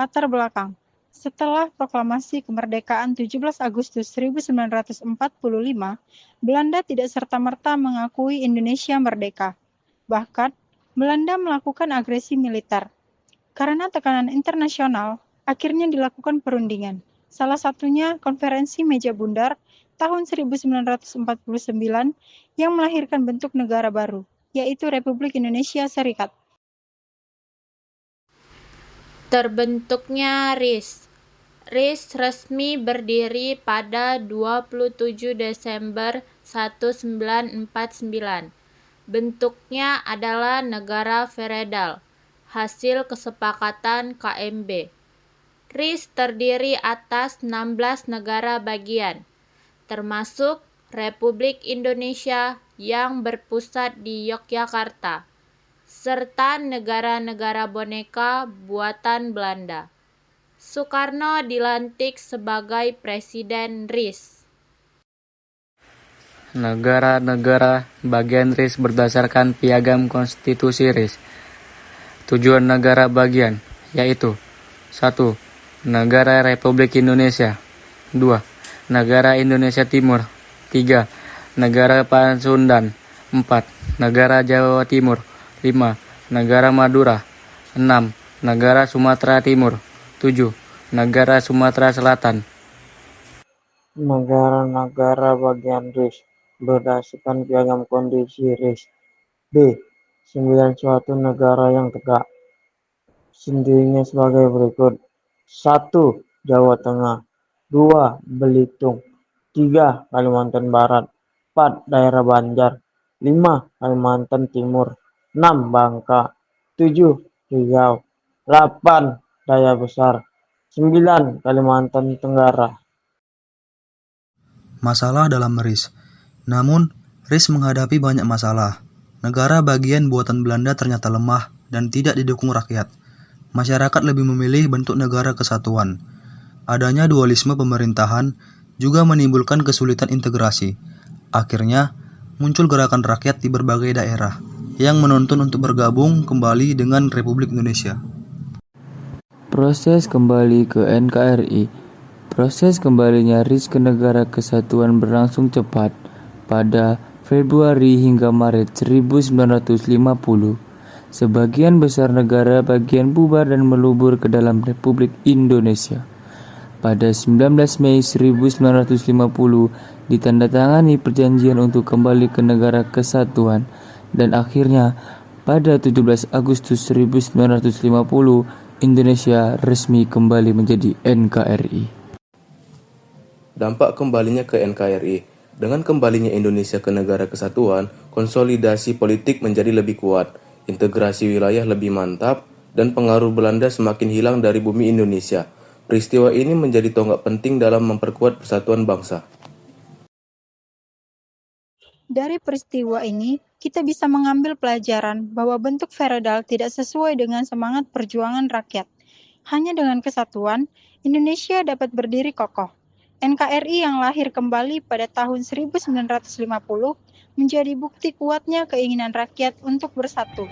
Latar belakang. Setelah proklamasi kemerdekaan 17 Agustus 1945, Belanda tidak serta-merta mengakui Indonesia merdeka. Bahkan, Belanda melakukan agresi militer. Karena tekanan internasional, akhirnya dilakukan perundingan. Salah satunya Konferensi Meja Bundar tahun 1949 yang melahirkan bentuk negara baru, yaitu Republik Indonesia Serikat. Terbentuknya RIS. RIS resmi berdiri pada 27 Desember 1949. Bentuknya adalah negara feodal, hasil kesepakatan KMB. RIS terdiri atas 16 negara bagian, termasuk Republik Indonesia yang berpusat di Yogyakarta, serta negara-negara boneka buatan Belanda. Soekarno dilantik sebagai Presiden RIS. Negara-negara bagian RIS berdasarkan Piagam Konstitusi RIS. Tujuan negara bagian yaitu 1. Negara Republik Indonesia. 2. Negara Indonesia Timur. 3. Negara Pasundan. 4. Negara Jawa Timur. 5. Negara Madura. 6. Negara Sumatera Timur. 7. Negara Sumatera Selatan. Negara-negara bagian RIS berdasarkan Piagam Konstitusi RIS. B. 91 negara yang tegak. Sendirinya sebagai berikut. 1. Jawa Tengah. 2. Belitung. 3. Kalimantan Barat. 4. Daerah Banjar. 5. Kalimantan Timur. 6. Bangka. 7. Riau. 8. Daya Besar. 9. Kalimantan Tenggara. Masalah dalam RIS. Namun, RIS menghadapi banyak masalah. Negara bagian buatan Belanda ternyata lemah dan tidak didukung rakyat. Masyarakat lebih memilih bentuk negara kesatuan. Adanya dualisme pemerintahan juga menimbulkan kesulitan integrasi. Akhirnya, muncul gerakan rakyat di berbagai daerah yang menuntun untuk bergabung kembali dengan Republik Indonesia. Proses kembali ke NKRI. Proses kembalinya RIS ke negara kesatuan berlangsung cepat. Pada Februari hingga Maret 1950, sebagian besar negara bagian bubar dan melubur ke dalam Republik Indonesia. Pada 19 Mei 1950, ditandatangani perjanjian untuk kembali ke negara kesatuan, dan akhirnya pada 17 Agustus 1950, Indonesia resmi kembali menjadi NKRI. Dampak kembalinya ke NKRI. Dengan kembalinya Indonesia ke negara kesatuan, konsolidasi politik menjadi lebih kuat, integrasi wilayah lebih mantap, dan pengaruh Belanda semakin hilang dari bumi Indonesia. Peristiwa ini menjadi tonggak penting dalam memperkuat persatuan bangsa. Dari peristiwa ini, kita bisa mengambil pelajaran bahwa bentuk feodal tidak sesuai dengan semangat perjuangan rakyat. Hanya dengan kesatuan, Indonesia dapat berdiri kokoh. NKRI yang lahir kembali pada tahun 1950 menjadi bukti kuatnya keinginan rakyat untuk bersatu.